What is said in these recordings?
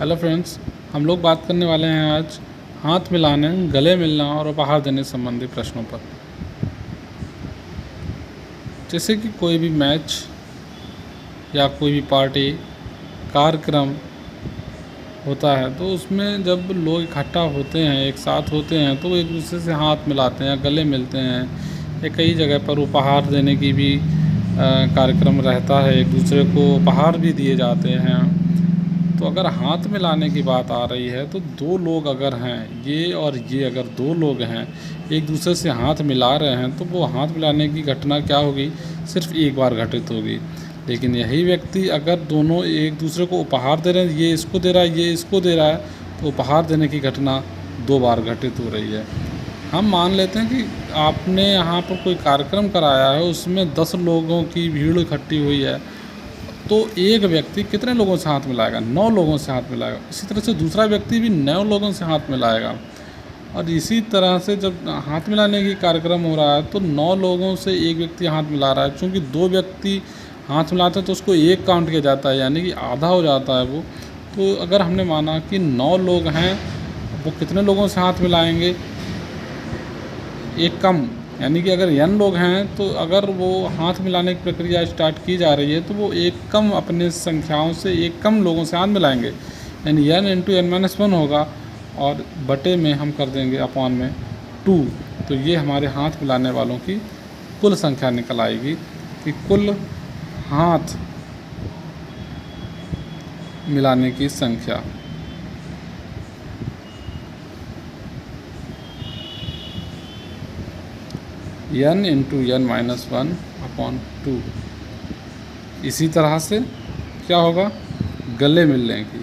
Hello friends, हम लोग बात करने वाले हैं आज हाथ मिलाने, गले मिलना और उपहार देने संबंधी प्रश्नों पर। जैसे कि कोई भी मैच या कोई भी पार्टी, कार्यक्रम होता है तो उसमें जब लोग इकट्ठा होते हैं, एक साथ होते हैं तो एक दूसरे से हाथ मिलाते हैं, गले मिलते हैं। या कई जगह पर उपहार देने की भी कार्यक्रम रहता है, एक दूसरे को उपहार भी दिए जाते हैं। तो अगर हाथ मिलाने की बात आ रही है तो दो लोग अगर हैं, ये और ये अगर दो लोग हैं, एक दूसरे से हाथ मिला रहे हैं तो वो हाथ मिलाने की घटना क्या होगी, सिर्फ एक बार घटित होगी। लेकिन यही व्यक्ति अगर दोनों एक दूसरे को उपहार दे रहे हैं, ये इसको दे रहा है, ये इसको दे रहा है, तो उपहार देने की घटना दो बार घटित हो रही है। हम मान लेते हैं कि आपने यहाँ पर कोई कार्यक्रम कराया है, उसमें 10 लोगों की भीड़ इकट्ठी हुई है, तो एक व्यक्ति कितने लोगों से हाथ मिलाएगा? 9 लोगों से हाथ मिलाएगा। इसी तरह से दूसरा व्यक्ति भी 9 लोगों से हाथ मिलाएगा। और इसी तरह से जब हाथ मिलाने की कार्यक्रम हो रहा है तो 9 लोगों से एक व्यक्ति हाथ मिला रहा है। क्योंकि दो व्यक्ति हाथ मिलाते हैं तो उसको एक काउंट किया जाता है, यानी कि आधा हो जाता है वो। तो अगर हमने माना कि 9 लोग हैं, वो कितने लोगों से हाथ मिलाएंगे? एक कम, यानी कि अगर n लोग हैं तो अगर वो हाथ मिलाने की प्रक्रिया स्टार्ट की जा रही है तो वो एक कम अपने संख्याओं से एक कम लोगों से हाथ मिलाएंगे, यानी n इंटू n-1 होगा और बटे में हम कर देंगे अपॉन में 2। तो ये हमारे हाथ मिलाने वालों की कुल संख्या निकल आएगी कि कुल हाथ मिलाने की संख्या n इंटू n-1 अपॉन 2। इसी तरह से क्या होगा, गले मिलने की।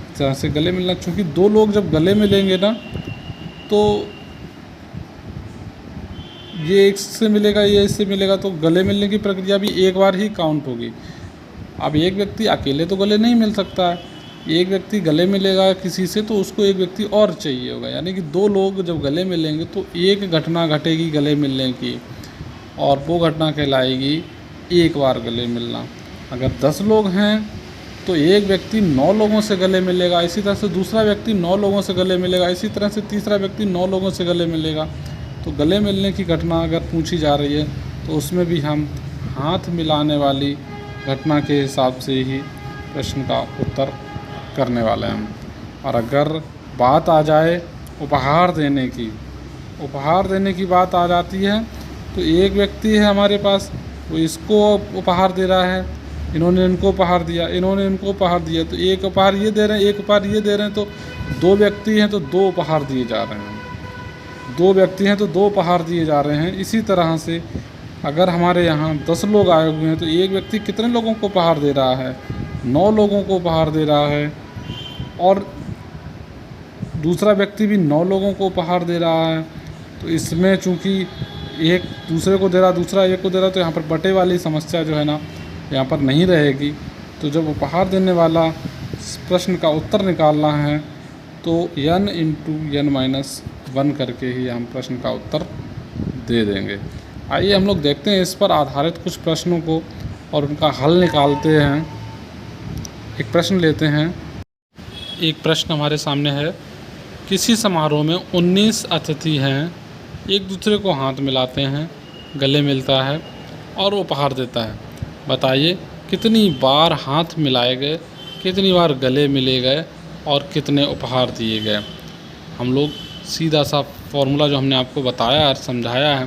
इस तरह से गले मिलना, चूँकि दो लोग जब गले मिलेंगे ना तो ये एक से मिलेगा, ये इससे मिलेगा, तो गले मिलने की प्रक्रिया भी एक बार ही काउंट होगी। अब एक व्यक्ति अकेले तो गले नहीं मिल सकता है, एक व्यक्ति गले मिलेगा किसी से तो उसको एक व्यक्ति और चाहिए होगा, यानी कि दो लोग जब गले मिलेंगे तो एक घटना घटेगी गले मिलने की, और वो घटना कहलाएगी एक बार गले मिलना। अगर 10 लोग हैं तो एक व्यक्ति 9 लोगों से गले मिलेगा, इसी तरह से दूसरा व्यक्ति 9 लोगों से गले मिलेगा, इसी तरह से तीसरा व्यक्ति 9 लोगों से गले मिलेगा। तो गले मिलने की घटना अगर पूछी जा रही है तो उसमें भी हम हाथ मिलाने वाली घटना के हिसाब से ही प्रश्न का उत्तर करने वाले हैं। और अगर बात आ जाए उपहार देने की, उपहार देने की बात आ जाती है तो एक व्यक्ति है हमारे पास, वो इसको उपहार दे रहा है, इन्होंने इनको उपहार दिया, इन्होंने इनको उपहार दिया, तो एक उपहार ये दे रहे हैं, एक उपहार ये दे रहे हैं, तो दो व्यक्ति हैं तो दो उपहार दिए जा रहे हैं, दो व्यक्ति हैं तो दो उपहार दिए जा रहे हैं। इसी तरह से अगर हमारे यहाँ 10 लोग आए हुए हैं तो एक व्यक्ति कितने लोगों को उपहार दे रहा है? 9 लोगों को उपहार दे रहा है, और दूसरा व्यक्ति भी 9 लोगों को उपहार दे रहा है। तो इसमें चूँकि एक दूसरे को दे रहा, दूसरा एक को दे रहा, तो यहाँ पर बटे वाली समस्या जो है ना यहाँ पर नहीं रहेगी। तो जब उपहार देने वाला प्रश्न का उत्तर निकालना है तो n इंटू n-1 करके ही हम प्रश्न का उत्तर दे देंगे। आइए हम लोग देखते हैं इस पर आधारित कुछ प्रश्नों को और उनका हल निकालते हैं। एक प्रश्न लेते हैं। एक प्रश्न हमारे सामने है, किसी समारोह में 19 अतिथि हैं, एक दूसरे को हाथ मिलाते हैं, गले मिलता है और उपहार देता है। बताइए कितनी बार हाथ मिलाए गए, कितनी बार गले मिले गए और कितने उपहार दिए गए। हम लोग सीधा सा फॉर्मूला जो हमने आपको बताया और समझाया है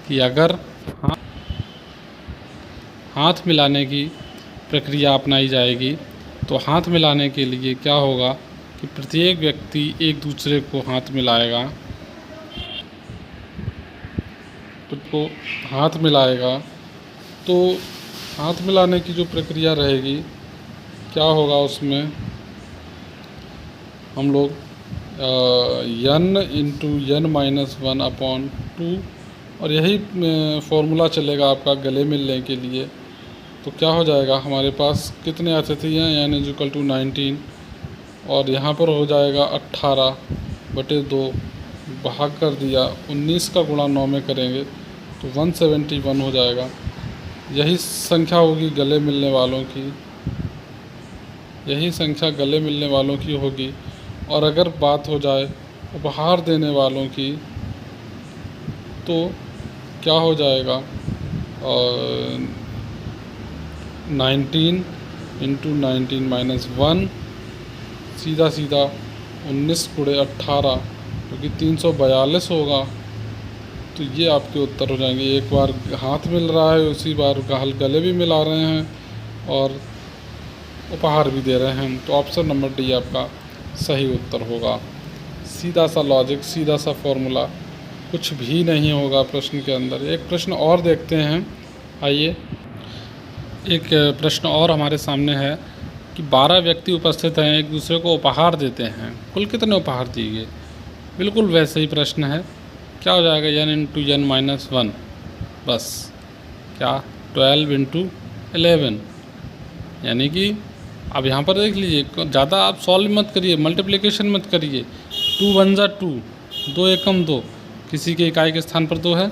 कि अगर हाथ मिलाने की प्रक्रिया अपनाई जाएगी तो हाथ मिलाने के लिए क्या होगा कि प्रत्येक व्यक्ति एक दूसरे को हाथ मिलाएगा, तो हाथ मिलाएगा, तो हाथ मिलाने की जो प्रक्रिया रहेगी क्या होगा, उसमें हम लोग n इंटू n-1 अपॉन 2, और यही फॉर्मूला चलेगा आपका गले मिलने के लिए। तो क्या हो जाएगा, हमारे पास कितने अतिथि हैं, n=19, और यहाँ पर हो जाएगा 18/2, भाग कर दिया 19 का गुणा 9 में करेंगे तो 171 हो जाएगा। यही संख्या होगी गले मिलने वालों की, यही संख्या गले मिलने वालों की होगी। और अगर बात हो जाए उपहार देने वालों की तो क्या हो जाएगा, 19 इंटू 19 माइनस 1, सीधा सीधा 19 गुणे 18 जो कि 342 होगा। तो ये आपके उत्तर हो जाएंगे। एक बार हाथ मिल रहा है, उसी बार गले भी मिला रहे हैं और उपहार भी दे रहे हैं। तो ऑप्शन नंबर डी आपका सही उत्तर होगा। सीधा सा लॉजिक, सीधा सा फॉर्मूला, कुछ भी नहीं होगा प्रश्न के अंदर। एक प्रश्न और देखते हैं, आइए। एक प्रश्न और हमारे सामने है कि 12 व्यक्ति उपस्थित हैं, एक दूसरे को उपहार देते हैं, कुल कितने उपहार दिए? बिल्कुल वैसे ही प्रश्न है। क्या हो जाएगा, n इंटू n माइनस 1, बस क्या 12 इंटू 11, यानी कि अब यहाँ पर देख लीजिए, ज़्यादा आप सॉल्व मत करिए, मल्टीप्लिकेशन मत करिए। 2 1 जा 2, 2 एकम 2, किसी के इकाई के स्थान पर 2 है,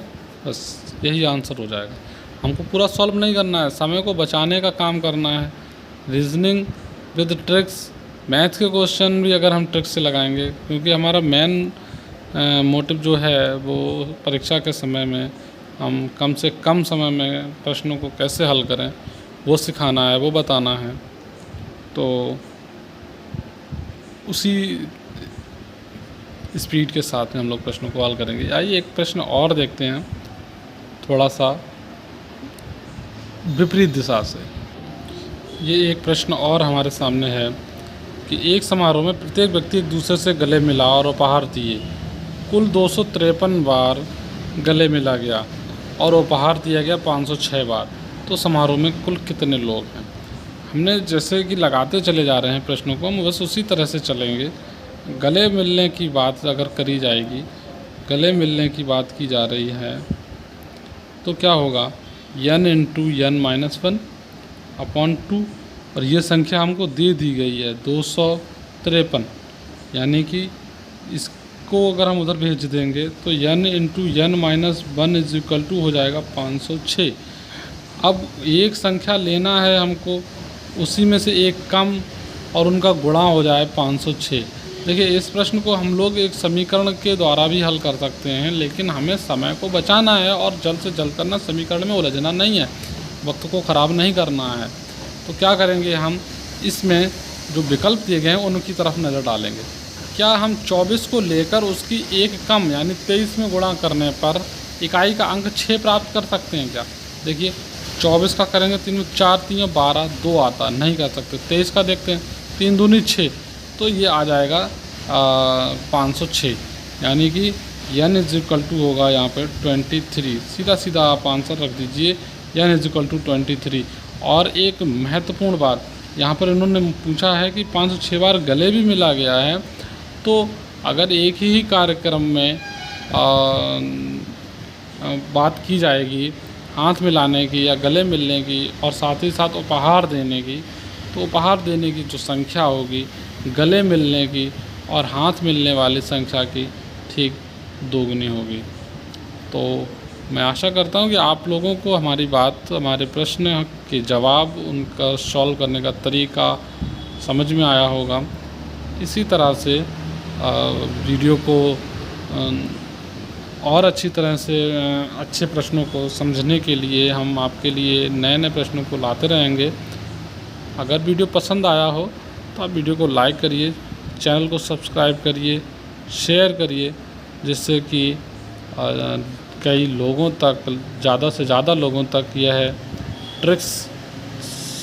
बस यही आंसर हो जाएगा। हमको पूरा सॉल्व नहीं करना है, समय को बचाने का काम करना है। रीजनिंग विद ट्रिक्स, मैथ के क्वेश्चन भी अगर हम ट्रिक्स से लगाएंगे, क्योंकि हमारा मेन मोटिव जो है वो परीक्षा के समय में हम कम से कम समय में प्रश्नों को कैसे हल करें वो सिखाना है, वो बताना है। तो उसी स्पीड के साथ में हम लोग प्रश्नों को हल करेंगे। आइए एक प्रश्न और देखते हैं, थोड़ा सा विपरीत दिशा से। ये एक प्रश्न और हमारे सामने है कि एक समारोह में प्रत्येक व्यक्ति एक दूसरे से गले मिला और उपहार दिए। कुल 253 बार गले मिला गया और उपहार दिया गया 506 बार। तो समारोह में कुल कितने लोग हैं? हमने जैसे कि लगाते चले जा रहे हैं प्रश्नों को, हम बस उसी तरह से चलेंगे। गले मिलने की बात अगर करी जाएगी, गले मिलने की बात की जा रही है, तो क्या होगा, n into n minus 1 upon 2, और ये संख्या हमको दे दी गई है 253, यानी कि इसको अगर हम उधर भेज देंगे तो n into n minus 1 is equal to हो जाएगा 506। अब एक संख्या लेना है हमको, उसी में से एक कम और उनका गुणा हो जाए 506। देखिए, इस प्रश्न को हम लोग एक समीकरण के द्वारा भी हल कर सकते हैं, लेकिन हमें समय को बचाना है और जल्द से जल्द करना, समीकरण में उलझना नहीं है, वक्त को ख़राब नहीं करना है। तो क्या करेंगे, हम इसमें जो विकल्प दिए गए हैं उनकी तरफ नज़र डालेंगे। क्या हम 24 को लेकर उसकी एक कम यानी 23 में गुणा करने पर इकाई का अंक 6 प्राप्त कर सकते हैं क्या? देखिए, 24 का करेंगे 3 4 3 12, 2 आता, नहीं कर सकते। 23 का देखते हैं, 3 दूनी 6, तो ये आ जाएगा 506, यानी कि n इज इक्वल टू होगा यहाँ पर 23। सीधा सीधा आप आंसर रख दीजिए, n इज इक्वल टू 23। और एक महत्वपूर्ण बात यहाँ पर इन्होंने पूछा है कि 506 बार गले भी मिला गया है। तो अगर एक ही कार्यक्रम में बात की जाएगी हाथ मिलाने की या गले मिलने की और साथ ही साथ उपहार देने की, तो उपहार देने की जो संख्या होगी गले मिलने की और हाथ मिलने वाली संख्या की ठीक दोगुनी होगी। तो मैं आशा करता हूँ कि आप लोगों को हमारी बात, हमारे प्रश्न के जवाब, उनका सॉल्व करने का तरीका समझ में आया होगा। इसी तरह से वीडियो को और अच्छी तरह से अच्छे प्रश्नों को समझने के लिए हम आपके लिए नए नए प्रश्नों को लाते रहेंगे। अगर वीडियो पसंद आया हो तो आप वीडियो को लाइक करिए, चैनल को सब्सक्राइब करिए, शेयर करिए, जिससे कि कई लोगों तक, ज़्यादा से ज़्यादा लोगों तक यह ट्रिक्स,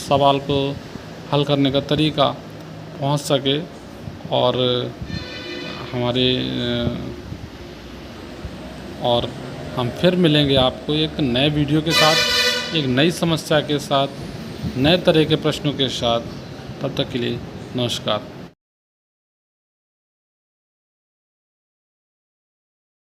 सवाल को हल करने का तरीका पहुंच सके। और हमारे और हम फिर मिलेंगे आपको एक नए वीडियो के साथ, एक नई समस्या के साथ, नए तरह के प्रश्नों के साथ। तब तक के लिए नमस्कार।